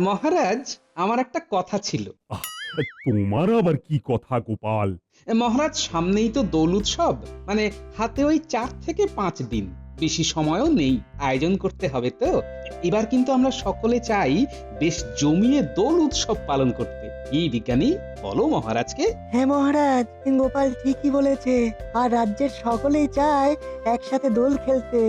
মহারাজ, আমার একটা কথা ছিল। আহ, তোমার আবার কি কথা গোপাল? মহারাজ, সামনেই তো দোল উৎসব, মানে হাতে ওই 4 থেকে 5 দিন, বেশি সময়ও নেই। আয়োজন করতে হবে তো। এবার কিন্তু আমরা সকলে চাই বেশ জমিয়ে দোল উৎসব পালন করতে। কি বিজ্ঞানী, বলো মহারাজকে। হ্যাঁ মহারাজ, গোপাল ঠিকই বলেছে। আর রাজ্যের সকলেই চায় একসাথে দোল খেলতে।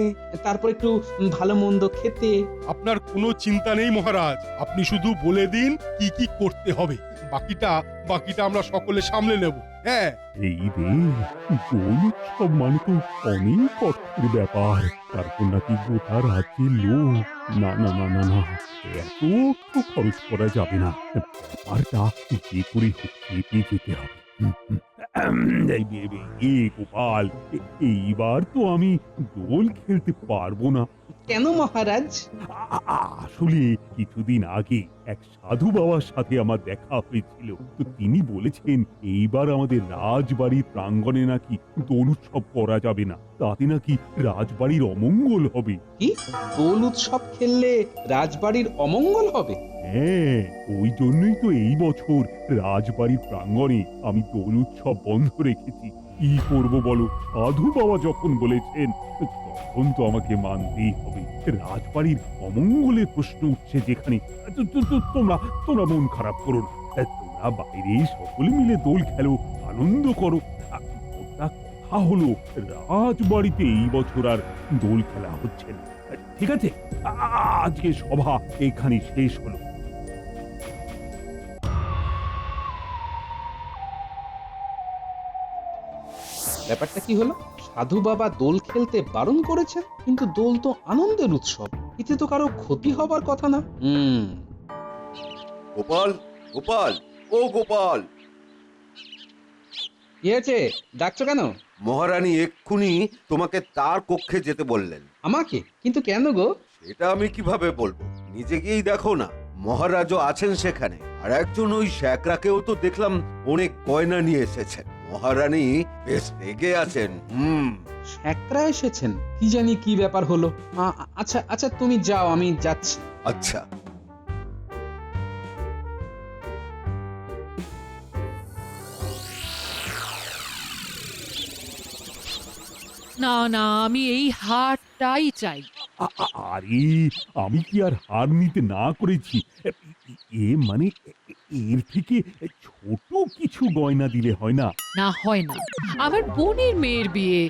তারপর একটু ভালো মন্দ খেতে। আপনার কোনো চিন্তা নেই মহারাজ, আপনি শুধু বলে দিন কি কি করতে হবে, বাকিটা বাকিটা আমরা সকলে সামলে নেব। হ্যাঁ, এই রে, দোল উৎসব মানে তো অনেক অর্থের ব্যাপার। তারপর নাকি গোটা রাজ্যের লোক। না না না না না, এত অর্থ খরচ করা যাবে না। ব্যাপারটা যে করে হোক চেপে যেতে হবে। গোপাল, এইবার তো আমি দোল খেলতে পারবো না। কেন মহারাজ? আসলে কিছুদিন আগে এক সাধু বাবার সাথে আমার দেখা হয়েছিল। তো তিনি বলেছেন এইবার আমাদের রাজবাড়ির প্রাঙ্গণে নাকি দোল উৎসব করা যাবে না, তাতে নাকি রাজবাড়ির অমঙ্গল হবে। কি, দোল উৎসব খেললে রাজবাড়ির অমঙ্গল হবে? হ্যাঁ, ওই জন্যই তো এই বছর রাজবাড়ির প্রাঙ্গণে আমি দোল উৎসব বন্ধ রেখেছি। কি করব বলো, সাধু বাবা যখন বলেছেন তখন তো আমাকে মানতেই হবে। রাজবাড়ির অমঙ্গলের প্রশ্ন উঠছে যেখানে। তোমরা তোমরা মন খারাপ করো না। তোমরা বাইরে সকলে মিলে দোল খেলো, আনন্দ করো। ওটা কথা হলো, রাজবাড়িতে এই বছর আর দোল খেলা হচ্ছে না। ঠিক আছে, আজকে সভা এখানে শেষ হলো। ব্যাপারটা কি হলো? সাধু বাবা দোল খেলতে বারণ করেছে, কিন্তু দোল তো আনন্দের উৎসব, এতে তো কারো ক্ষতি হবার কথা না। গোপাল, গোপাল, ও গোপাল! কি হয়েছে, ডাকছো কেন? মহারানী এক্ষুনি তোমাকে তার কক্ষে যেতে বললেন। আমাকে? কিন্তু কেন গো? সেটা আমি কিভাবে বলবো, নিজে গিয়েই দেখো না। মহারাজও আছেন সেখানে, আর একজন ওই শ্যাকরাকেও তো দেখলাম অনেক গয়না নিয়ে এসেছেন। মহারানী বেশ রেগে আছেন। একরা এসেছেন? কি জানি কি ব্যাপার হলো। আচ্ছা আচ্ছা, তুমি যাও, আমি যাচ্ছি। আচ্ছা। না না, আমি এই হারটাই চাই। আরে, আমি কি আর হার নিতে না করেছি? মানে এর থেকে ছোট কিছু গয়না দিলে হয় না? না, হয় না। আমার বোনের মেয়ের বিয়ে,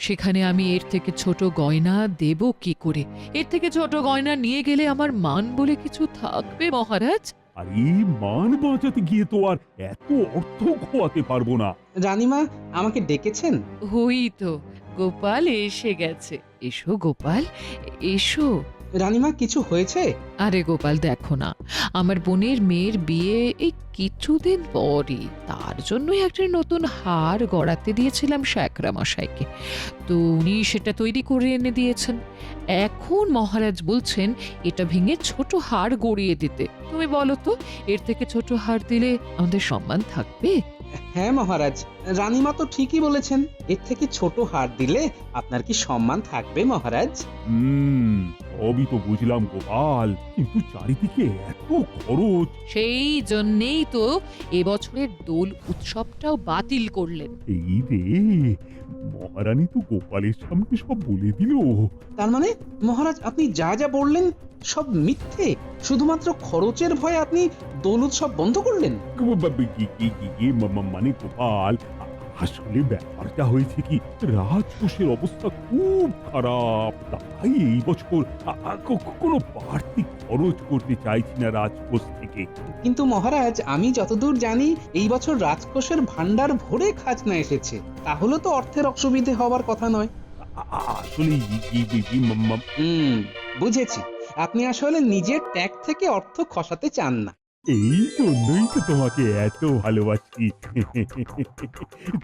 সেখানে আমি এর থেকে ছোট গয়না দেব কি করে? এর থেকে ছোট গয়না নিয়ে গেলে আমার মান বলে কিছু থাকবে মহারাজ? আরে, মান বাঁচাতে গিয়ে তো আর এত অর্থ খোয়াতে পারবো না। রানীমা, আমাকে ডেকেছেন? ওই তো গোপাল এসে গেছে। এসো গোপাল, এসো। রানীমা, কিছু হয়েছে? আরে গোপাল, দেখো না, আমার বোনের মেয়ের বিয়ে এই কিছুদিন পরই, তার জন্যই একটা নতুন হার গড়াতে দিয়েছিলাম শ্যাকরা মশাইকে। তো উনি সেটা তৈরি করে এনে দিয়েছেন। এখন মহারাজ বলছেন এটা ভেঙে ছোট হার গড়িয়ে দিতে। তুমি বলো তো, এর থেকে ছোট হার দিলে আমাদের সম্মান থাকবে? হ্যাঁ মহারাজ, রানীমা তো ঠিকই বলেছেন। এর থেকে ছোট হার দিলে আপনার কি সম্মান থাকবে মহারাজ? সবই তো বুঝলাম গোপাল, কিন্তু চারিদিকে এত খরচ। সেই জন্যেই তো এবছরের দোল উৎসবটাও বাতিল করলেন। এই রে, মহারানী তো গোপালের সামনে সব বলে দিল। তার মানে মহারাজ, আপনি যা যা বললেন সব মিথ্যে? শুধুমাত্র খরচের ভয়ে আপনি দোল উৎসব বন্ধ করলেন? মানে গোপাল, আসলে ব্যাপারটা হয়েছে কি, রাজকোষের অবস্থা খুব খারাপ। তাই এই বছর কোনো বাড়তি খরচ করতে চাইছি না রাজকোষ থেকে। কিন্তু মহারাজ, আমি যতদূর জানি এই বছর রাজকোষের ভান্ডার ভরে খাজনা এসেছে। তাহলে তো অর্থের অসুবিধে হওয়ার কথা নয়। আসলে বুঝেছি, আপনি আসলে নিজের ট্যাগ থেকে অর্থ খসাতে চান না। এই জন্যই তো তোমাকে এত ভালোবাসি।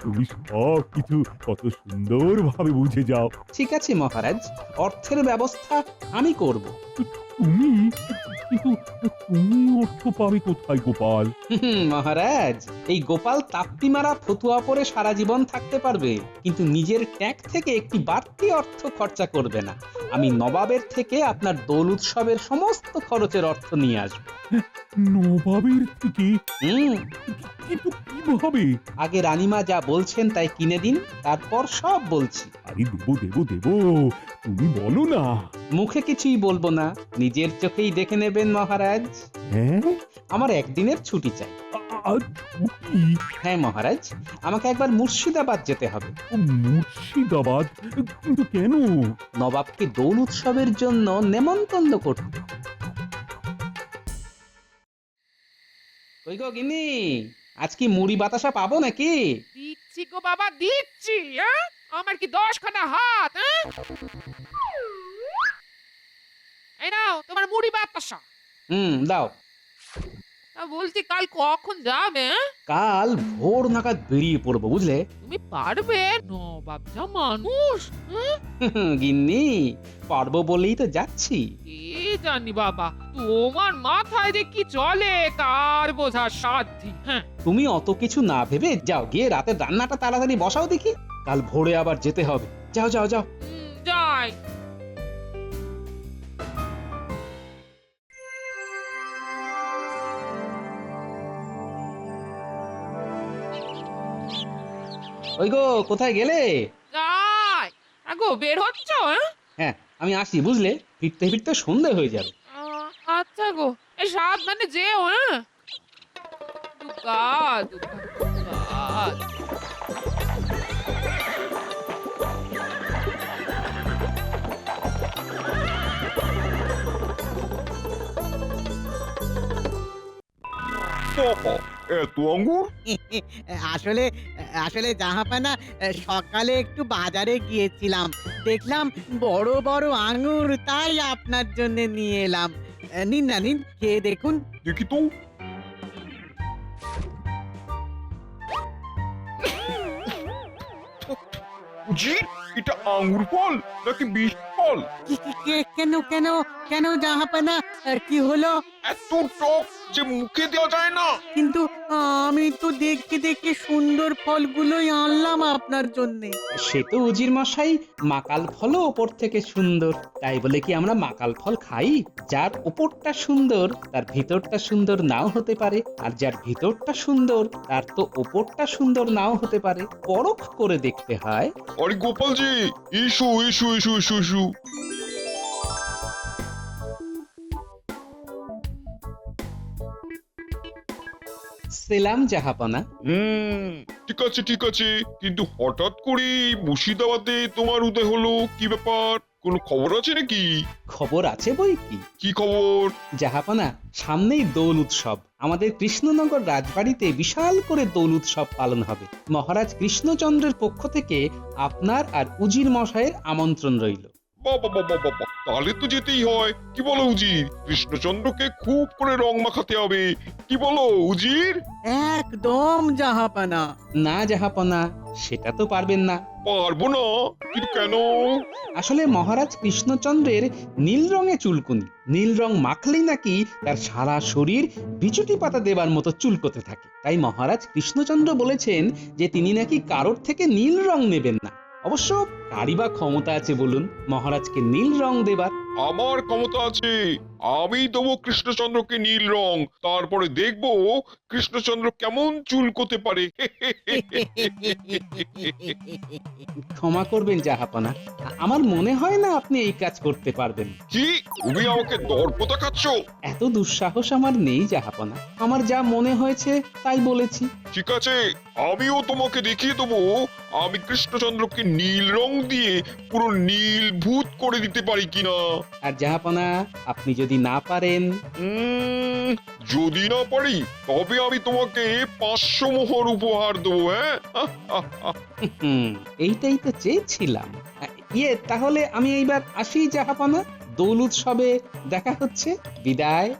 তুমি সব কিছু কত সুন্দর ভাবে বুঝে যাও। ঠিক আছে মহারাজ, অর্থের ব্যবস্থা আমি করব। তুমি কিন্তু তুমি অর্থ পাবে কোথায় গোপাল? মহারাজ, এই গোপাল তাপ্তি মারা ফতুয়া পরে সারা জীবন থাকতে পারবে, কিন্তু নিজের ট্যাঙ্ক থেকে একটি বাড়তি অর্থ খরচা করবে না। আমি নবাবের থেকে আপনার দোল উৎসবের সমস্ত খরচের অর্থ নিয়ে আসবো। নবাবের থেকে? হুম, কিন্তু কিভাবে? আগে রানীমা যা বলছেন তাই কিনে দিন, তারপর সব বলছি। আরে দেবো দেবো দেবো, তুমি বলো না। মুখে কিছুই বলবো না, নিজের চোখেই দেখে নেবেন মহারাজ। হ্যাঁ, আমার একদিনের ছুটি চাই। আর ছুটি? হ্যাঁ মহারাজ, আমাকে একবার মুর্শিদাবাদ যেতে হবে। মুর্শিদাবাদ? কিন্তু কেন? নবাবকে দোল উৎসবের জন্য নেমন্তন্ন করতে। কই গো গিন্নি, আজ কি মুড়ি বাতাসা পাবো নাকি? দিচ্ছি গো বাবা, দিচ্ছি। হ্যাঁ, আমার কি 10খানা হাত? হ্যাঁ, এই নাও তোমার মুড়ি বাতাসা। দাও। তা বলছি কাল কখন যাবে? হ্যাঁ? কাল ভোর নাগাদ বেরিয়ে পড়বো, বুঝলে? তুমি পারবে? নবাব যা মানুষ। হ্যাঁ? গিন্নি, পারবো বলেই তো যাচ্ছি। কি জানি বাবা, তোমার মাথায় যে কি চলে কার বোঝার সাধ্যি। হ্যাঁ, তুমি অত কিছু না ভেবে যাও, গিয়ে রাতের রান্নাটা তাড়াতাড়ি বসাও দেখি, কাল ভোরে আবার যেতে হবে। যাও যাও যাও। যাই। ওই গো, কোথায় গেলে? যাই। আগো বের হচ্ছ? হ্যাঁ? হ্যাঁ, আমি আসি, বুঝলে? ফিরতে ফিরতে সন্ধে হয়ে যাবে। আচ্ছা গো, এই সাবধানে যেও। হ্যাঁ, দুগা দুগা দুগা। এত আঙ্গুর? আসলে আসলে জাহাপানা, সকালে একটু বাজারে গিয়েছিলাম, দেখলাম বড় বড় আঙুর, তাই আপনার জন্য নিয়ে এলাম। নিন না, নিন, খেয়ে দেখুন। দেখি তো। জি, এটা আঙ্গুর ফল নাকি বিষ ফল? কেন কেন কেন জাহাপানা, কি হলো? এত টক যে মুখে দেওয়া যায় না। কিন্তু আমি তো দেখে দেখে সুন্দর ফলগুলোই আনলাম আপনার জন্যে। সে তো উজির মশাই, মাকাল ফলও ওপর থেকে সুন্দর, তাই বলে কি আমরা মাকাল ফল খাই? যার ওপরটা সুন্দর তার ভিতরটা সুন্দর নাও হতে পারে, আর যার ভিতরটা সুন্দর তার তো ওপরটা সুন্দর নাও হতে পারে। পরখ করে দেখতে হয়। আরে গোপালজি, এসো এসো এসো এসো এসো। সেলাম জাহাপনা। ঠিক আছে ঠিক আছে, কিন্তু হঠাৎ করে মুর্শিদাবাদে তোমার উদয় হলো, কি ব্যাপার? কোনো খবর আছে নাকি? খবর আছে বই কি। কি খবর? জাহাপনা, সামনেই দোল উৎসব। আমাদের কৃষ্ণনগর রাজবাড়িতে বিশাল করে দোল উৎসব পালন হবে। মহারাজ কৃষ্ণচন্দ্রের পক্ষ থেকে আপনার আর উজির মশাইয়ের আমন্ত্রণ রইল। বাবা বাবা বাবা, তাহলে তো যেতেই হয়। কি বলো উজির? কৃষ্ণচন্দ্রকে খুব করে রং মাখাতে হবে। কি বলো উজির? একদম জাহাপানা। না জাহাপনা, সেটা তো পারবেন না। পারবো না? কিন্তু কেন? আসলে মহারাজ কৃষ্ণচন্দ্রের নীল রঙে চুলকুনি। নীল রং মাখলেই নাকি তার সারা শরীর বিচুটি পাতা দেবার মতো চুলকোতে থাকে। তাই মহারাজ কৃষ্ণচন্দ্র বলেছেন যে তিনি নাকি কারোর থেকে নীল রং নেবেন না। অবশ্য কারই বা ক্ষমতা আছে বলুন মহারাজকে নীল রং দেবার? আমার ক্ষমতা আছে। আমি দেবো কৃষ্ণচন্দ্রকে নীল রং, তারপরে দেখবো কৃষ্ণচন্দ্র কেমন চুলকোতে পারে। ক্ষমা করবেন জাহাপনা, আমার মনে হয় না আপনি এই কাজ করতে পারবেন। কি, তুমি আমাকে দর্প দেখাচ্ছ? এত দুঃসাহস আমার নেই জাহাপনা, আমার যা মনে হয়েছে তাই বলেছি। ঠিক আছে, আমিও তোমাকে দেখিয়ে দেবো আমি কৃষ্ণচন্দ্রকে নীল রং দিয়ে পুরো নীল ভূত করে দিতে পারি কিনা। আর জাহাপনা, আপনি যদি না পারেন? যদি না পারি তবে আমি তোমাকে 500 মোহর উপহার দেবো। হ্যাঁ, এইটাই তো চেয়েছিলাম। তাহলে আমি এইবার আসি জাহাপনা, দোল উৎসবে দেখা হচ্ছে। বিদায়।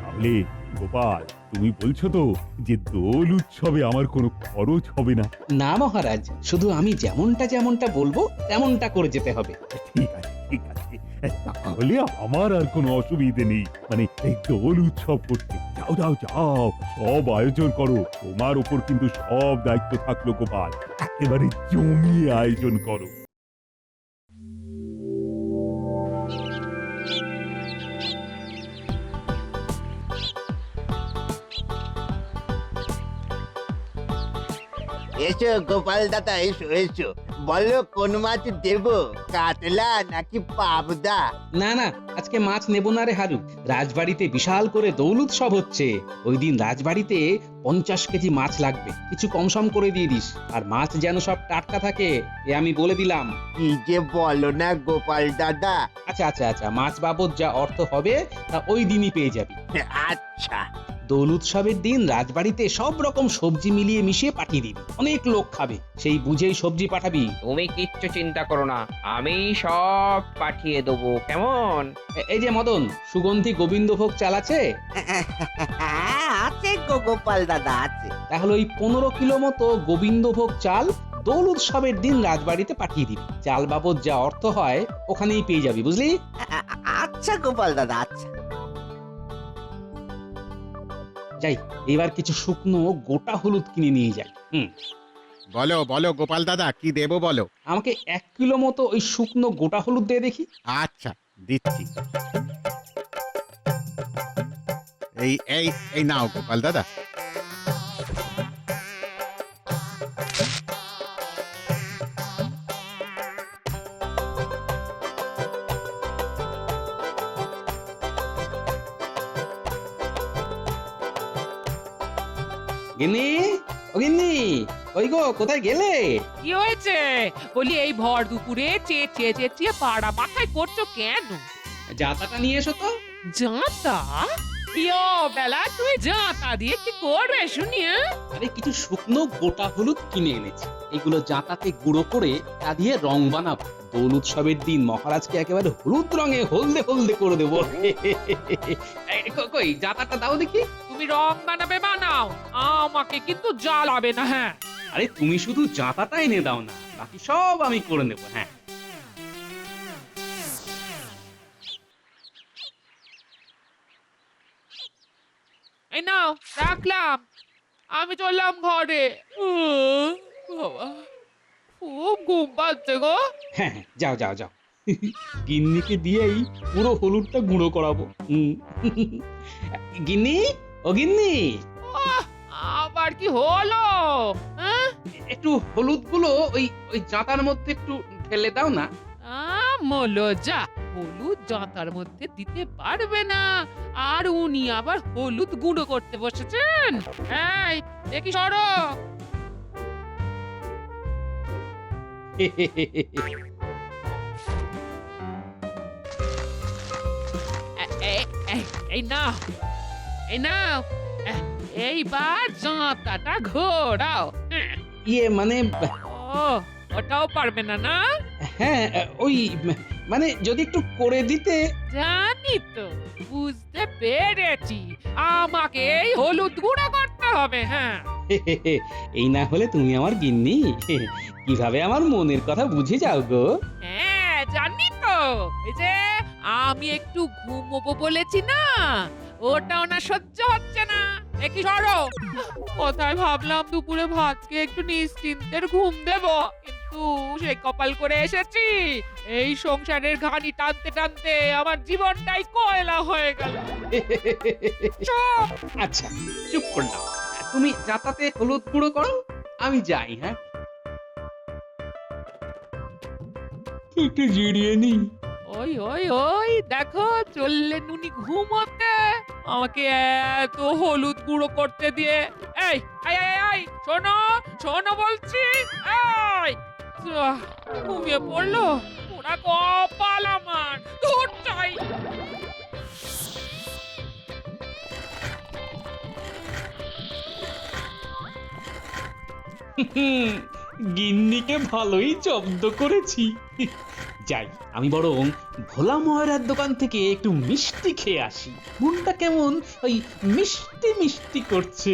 তাহলে গোপাল, তুমি বলছো তো যে দোল উৎসবে আমার কোনো খরচ হবে না? না মহারাজ, শুধু আমি যেমনটা বলবো তেমনটা করে যেতে হবে। ঠিক আছে, ঠিক আছে, তাহলে আমার আর কোনো অসুবিধে নেই। মানে এই দোল উৎসব করতে যাও যাও যাও, সব আয়োজন করো। তোমার উপর কিন্তু সব দায়িত্ব থাকলো গোপাল, একেবারে জমিয়ে আয়োজন করো। এসো গোপাল দাদা, এসো এসো। বলো কোন মাছ দেবো, কাতলা নাকি পাবদা? না না, আজকে মাছ নেব না রে হারু। রাজবাড়িতে বিশাল করে দোল উৎসব হচ্ছে, ওই দিন রাজবাড়িতে 50 কেজি মাছ লাগবে। কিছু কম সম করে দিয়ে দিস, আর মাছ যেন সব টাটকা থাকে, এ আমি বলে দিলাম। কি যে বলো না গোপাল দাদা। আচ্ছা আচ্ছা আচ্ছা, মাছ বাবদ যা অর্থ হবে তা ওই দিনই পেয়ে যাবি। আচ্ছা, দোল উৎসবের দিন রাজবাড়িতে সব রকম সবজি মিলিয়ে মিশিয়ে পাঠিয়ে দিবি। অনেক লোক খাবে, সেই বুঝেই সবজি পাঠাবি। তুমি কিচ্ছু চিন্তা করো না, আমি সব পাঠিয়ে দেবো, কেমন? এই যে মদন, সুগন্ধি গোবিন্দভোগ চাল আছে? আছে গো গোপাল দাদা, আছে। তাহলে ওই 15 কিলো মতো গোবিন্দভোগ চাল দোল উৎসবের দিন রাজবাড়িতে পাঠিয়ে দিবি। চাল বাবদ যা অর্থ হয় ওখানেই পেয়ে যাবি, বুঝলি? আচ্ছা গোপাল দাদা, আচ্ছা। যাই, এবার কিছু শুকনো গোটা হলুদ কিনে নিয়ে যাই। বলো বলো গোপাল দাদা, কি দেবো বলো। আমাকে 1 কিলো মতো ওই শুকনো গোটা হলুদ দিয়ে দেখি। আচ্ছা, দিচ্ছি। এই এই এই নাও গোপাল দাদা। গিন্নি, ও গিন্নি, ওই গো, কোথায় গেলে? কি হয়েছে? বলি এই ভর দুপুরে চেঁচিয়ে চেঁচিয়ে পাড়া মাথায় করছো কেন? জাতাটা নিয়ে এসো তো। জাঁতা? ইয়ো বেলা, তুমি জাঁতা দিয়ে কি করবে শুনি? আরে কিছু শুকনো গোটা হলুদ কিনে এনেছি, এগুলো জাঁতাতে গুঁড়ো করে তা দিয়ে রং বানাবো। দোল উৎসবের দিন মহারাজকে একেবারে হলুদ রঙে হলদে হলদে করে দেবো। কই জাঁতাটা দাও দেখি। তুমি রং বানাবে বানাও, আমাকে কিন্তু জ্বালাবে না। হ্যাঁ, আরে তুমি শুধু জাঁতাটা এনে দাও না, বাকি সব আমি করে নেব। হ্যাঁ, এই নাও রাখলাম, আমি চললাম ঘরে। বাবা, খুব ঘুম পাচ্ছে গো। হ্যাঁ হ্যাঁ, যাও যাও যাও। গিন্নিকে দিয়েই পুরো হলুদটা গুঁড়ো করাবো। গিন্নি, ও গিন্নি, আবার কি হলো? হ্যাঁ, একটু হলুদ গুলো ওই ওই জাঁতার মধ্যে একটু ঢেলে দাও না। মলো যা, হলুদ জাঁতার মধ্যে দিতে পারবে না, আর উনি আবার হলুদ গুঁড়ো করতে বসেছেন। এই দেখি সরো। এই নাও, এই নাও, এইবার জাঁতাটা ঘোরাও। ইয়ে মানে, ও, ওটাও পারবে না না? হ্যাঁ ওই মানে যদি একটু করে দিতে। জানি তো, বুঝতে পেরেছি, আমাকে এই হলুদ গুঁড়ো করতে হবে। হ্যাঁ, এই না হলে তুমি আমার গিন্নি, কিভাবে আমার মনের কথা বুঝে যাও গো। হ্যাঁ জানি তো, এই যে আমি একটু ঘুমোবো বলেছি না, ওটাও না সহ্য হচ্ছে না। দেখি সরো। কোথায় ভাবলাম দুপুরে ভাত খেয়ে একটু নিশ্চিন্তের ঘুম দেবো, কিন্তু সেই কপাল করে এসেছি, এই সংসারের ঘানি টানতে টানতে আমার জীবনটাই কয়লা হয়ে গেল। আচ্ছা চুপ করলাম, তুমি যাতাতে হলুদ গুঁড়ো করো, আমি যাই। হ্যাঁ, একটু জিরিয়ে নি। ওই ওই ওই দেখো, চললে নুনি ঘুমোতে, আমাকে এত হলুদ গুঁড়ো করতে দিয়ে। এই এই এই এই, শোনো শোনো বলছি, এই ঘুমিয়ে পড়লো, ওরা কপাল আমার, দূর চাই। গিন্নিকে ভালোই জব্দ করেছি। যাই, আমি বরং ভোলা ময়রার দোকান থেকে একটু মিষ্টি খেয়ে আসি। মনটা কেমন ওই মিষ্টি মিষ্টি করছে।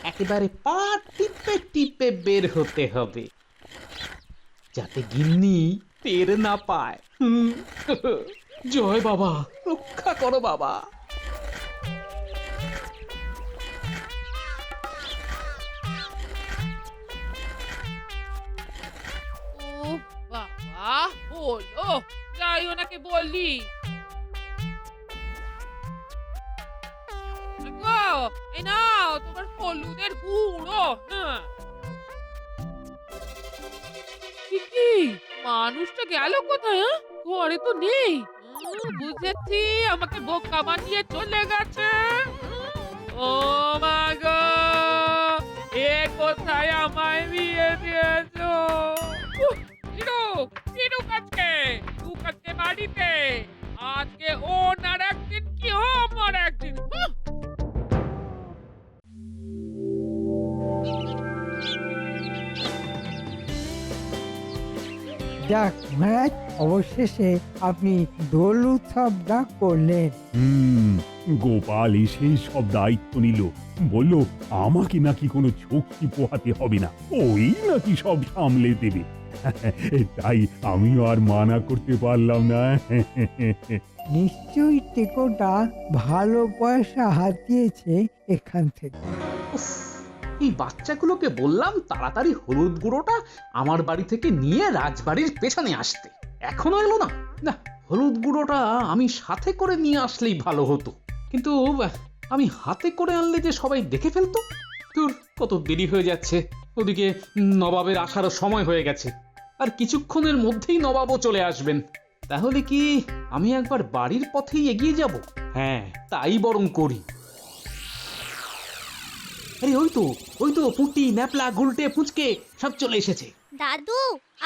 একেবারে পা টিপে টিপে বের হতে হবে, যাতে গিন্নি টের না পায়। জয় বাবা, রক্ষা করো বাবা। ও বাবা, হলো, যাই ওনাকে বললি। গো, এই নাও তোমার হলুদের গুঁড়ো। হ্যাঁ, কি মানুষটা গেল কোথায়? হ্যাঁ? ঘরে তো নেই। বুঝেছি, আমাকে বোকা বানিয়ে চলে গেছে। ও মা গো, এ কোথায় আমায় বিয়ে দিয়েছো? আজকে বাড়িতে, আজকে ওনার একদিন কি আমার একদিন। যাক মহারাজ, অবশেষে আপনি দোল উৎসবটা করলেন। গোপাল এসেই সব দায়িত্ব নিল, বলল আমাকে নাকি কোনো ঝক্কি পোহাতে হবে না, ওই নাকি সব সামলে দেবে। তাই আমিও আর মানা করতে পারলাম না। নিশ্চয়ই টেকোটা ভালো পয়সা হাতিয়েছে এখান থেকে। উফ, এই বাচ্চাগুলোকে বললাম তাড়াতাড়ি হলুদ গুঁড়োটা আমার বাড়ি থেকে নিয়ে রাজবাড়ির পেছনে আসতে, এখনো এলো না। না, হলুদ গুঁড়োটা আমি সাথে করে নিয়ে আসলেই ভালো হতো, কিন্তু আমি হাতে করে আনলে যে সবাই দেখে ফেলতো। তোর কত দেরি হয়ে যাচ্ছে, ওদিকে নবাবের আসারও সময় হয়ে গেছে, আর কিছুক্ষণের মধ্যেই নবাবও চলে আসবেন। তাহলে কি আমি একবার বাড়ির পথেই এগিয়ে যাব? হ্যাঁ, তাই বরং করি। আরে ওই তো পুঁটি, ন্যাপলা, গুলটে, পুঁচকে সব চলে এসেছে। দাদু,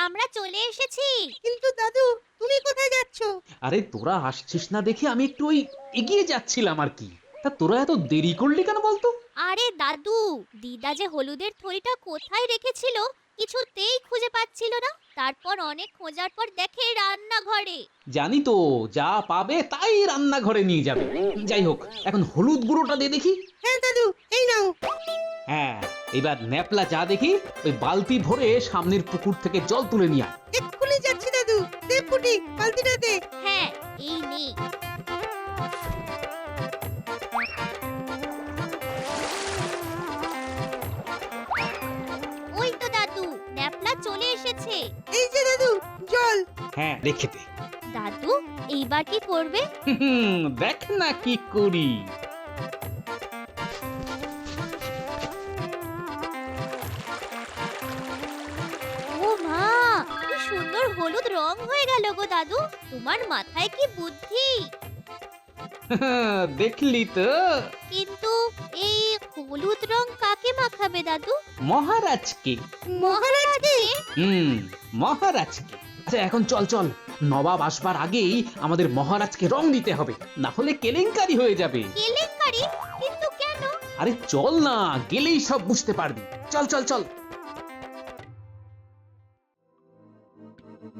আমরা চলে এসেছি। কিন্তু দাদু, তুমি কোথায় যাচ্ছ? আরে তোরা আসছিস না দেখে আমি একটু ওই এগিয়ে যাচ্ছিলাম আর কি। তা তোরা এত দেরি করলি কেন বলতো? আরে দাদু, দিদা যে হলুদের থলিটা কোথায় রেখেছিল কিছুতেই খুঁজে পাচ্ছিল না। তারপর অনেক খোঁজার পর দেখে রান্নাঘরে। জানি তো, যা পাবে তাই রান্নাঘরে নিয়ে যাবে। যাই হোক, এখন হলুদ গুঁড়োটা দিয়ে দেখি। হ্যাঁ দাদু, এই নাও। হ্যাঁ, এবার ন্যাপলা যা দেখি ওই বালতি ভরে সামনের পুকুর থেকে জল তুলে নিয়ে আয়। এক্ষুনি যাচ্ছি দাদু। দে পুটি, বালতিটা দে। হ্যাঁ, এই নে। ওই তো দাদু, ন্যাপলা চলে এসেছে। এই যে দাদু, জল। হ্যাঁ, রেখে দে। দাদু, এইবার কি করবে? দেখ না কি করি। ও মা, কি সুন্দর হলুদ রং হয়ে গেল গো দাদু। তোমার মাথায় কি বুদ্ধি! দেখলি তো, কিন্তু এই হলুদ রং কাকে মাখাবে দাদু? মহারাজকে। মহারাজকে? মহারাজকে। আচ্ছা, এখন চল চল, নবাব আসবার আগেই আমাদের মহারাজকে রং দিতে হবে, না হলে কেলেঙ্কারি হয়ে যাবে। কেলেঙ্কারি? কিন্তু কেন? আরে চল না, গেলেই সব বুঝতে পারবি। চল চল চল।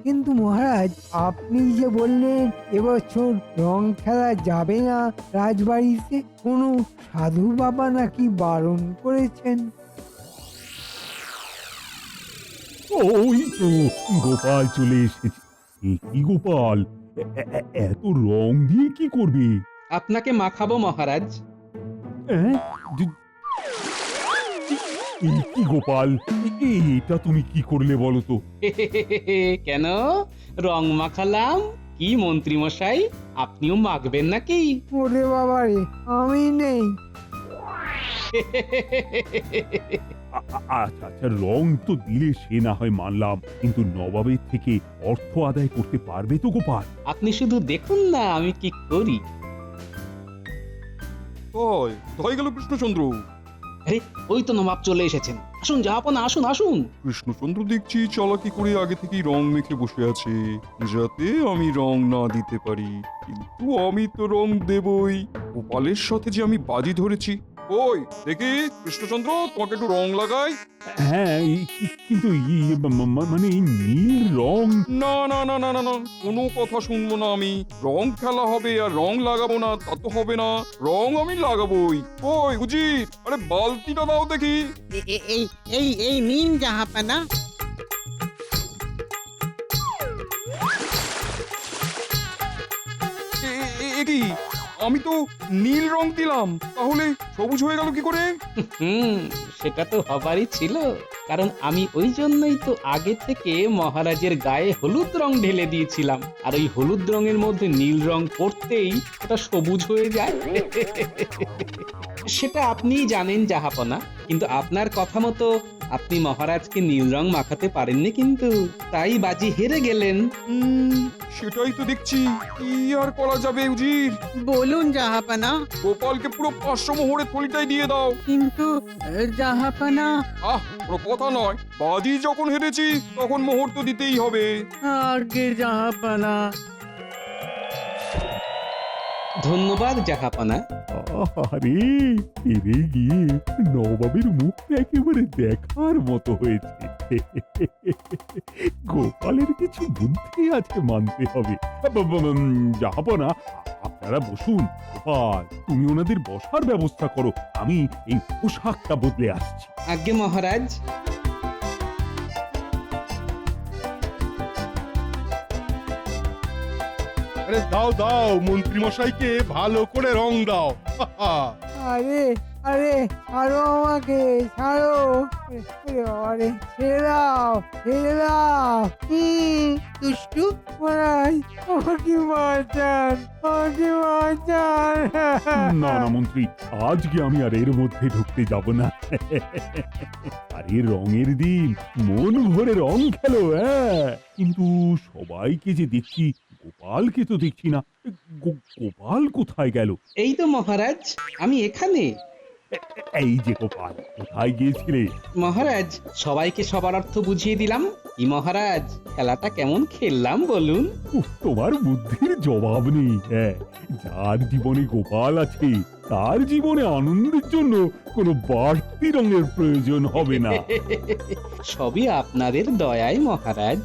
কিন্তু মহারাজ, আপনি যে বললেন এবছর রং খেলা যাবে না রাজবাড়িতে, কোনো সাধু বাবা নাকি বারণ করেছেন? ওই তো গোপাল চলে এসেছে। কি গোপাল, এত রং দিয়ে কি করবে? আপনাকে মাখাবো মহারাজ। কি গোপাল, এটা তুমি কি করলে বলো তো? কেন, রং মাখালাম। কি মন্ত্রী মশাই, আপনিও মাখবেন নাকি? ওরে বাবা রে, আমি নেই। আচ্ছা আচ্ছা, রং তো দিলে সে না হয় মানলাম, কিন্তু নবাবের থেকে অর্থ আদায় করতে পারবে তো গোপাল? আপনি শুধু দেখুন না আমি কি করি। কোথায় গেল কৃষ্ণচন্দ্র? আরে ওই তো নবাব চলে এসেছেন, আসুন জাহাপনা, আসুন আসুন। কৃষ্ণচন্দ্র দেখছি চালাকি করে আগে থেকেই রং মেখে বসে আছে যাতে আমি রং না দিতে পারি, কিন্তু আমি তো রং দেবই। গোপালের সাথে যে আমি বাজি ধরেছি। ওই দেখি কৃষ্ণচন্দ্র, তোমাকে একটু রং লাগাই। হ্যাঁ, কিন্তু মানে এই নীল রং। না না না না না না, কোনো কথা শুনবো না আমি। রং খেলা হবে আর রং লাগাবো না তা তো হবে না, রং আমি লাগাবোই। ওই উজির, আরে বালতিটা দাও দেখি। এই নিন জাহাপানা। কি আমি তো নীল রং দিলাম, তাহলে সবুজ হয়ে গেল কি করে? সেটা তো হবারই ছিল, কারণ আমি ওই জন্যই তো আগে থেকে মহারাজের গায়ে হলুদ রং ঢেলে দিয়েছিলাম, আর ওই হলুদ রঙের মধ্যে নীল রং পড়তেই ওটা সবুজ হয়ে যায়। সেটা আপনিই জানেন জাহাপনা, কিন্তু আপনার কথা মতো আপনি মহারাজকে নীল রং মাখাতে পারেননি, কিন্তু তাই বাজি হেরে গেলেন। সেটাই তো দেখছি, কি আর করা যাবে উজির? বলুন জাহাপানা। গোপালকে পুরো 500 মোহরের থলিটাই দিয়ে দাও। কিন্তু জাহাপানা। কোনো কথা নয়, বাজি যখন হেরেছি তখন মোহর তো দিতেই হবে। আগে জাহাপানা। ধন্যবাদ জাহাপনা। আরে হেরে গিয়ে নবাবের মুখটা একেবারে দেখার মতো হয়েছে। গোপালের কিছু বুদ্ধি আছে মানতে হবে। জাহাপনা, আপনারা বসুন। গোপাল, তুমি ওনাদের বসার ব্যবস্থা করো, আমি এই পোশাকটা বদলে আসছি। আজ্ঞে মহারাজ। আরে দাও দাও, মন্ত্রী মশাইকে ভালো করে রং দাও। আরে আরে ছাড়ো আমাকে, ছাড়ো। আরে ছেড়ে দাও, ছেড়ে দাও। দুষ্টু। মহারাজ, আমাকে বাঁচান, আমাকে বাঁচান। না না মন্ত্রী, আজকে আমি আর এর মধ্যে ঢুকতে যাব না। আরে রঙের দিন, মন ভরে রং খেলো। হ্যাঁ, কিন্তু সবাইকে যে দেখছি, গোপালকে তো দেখছি না। গোপাল কোথায় গেল? এই তো মহারাজ, আমি এখানে। এই যে গোপাল, কোথায় গিয়েছিলে? মহারাজ, সবাইকে সবার অর্থ বুঝিয়ে দিলাম। কি মহারাজ, খেলাটা কেমন খেললাম বলুন? তোমার বুদ্ধির জবাব নেই। হ্যাঁ, যার জীবনে গোপাল আছে তার জীবনে আনন্দের জন্য কোনো বাড়তি রঙের প্রয়োজন হবে না। সবই আপনাদের দয়ায় মহারাজ।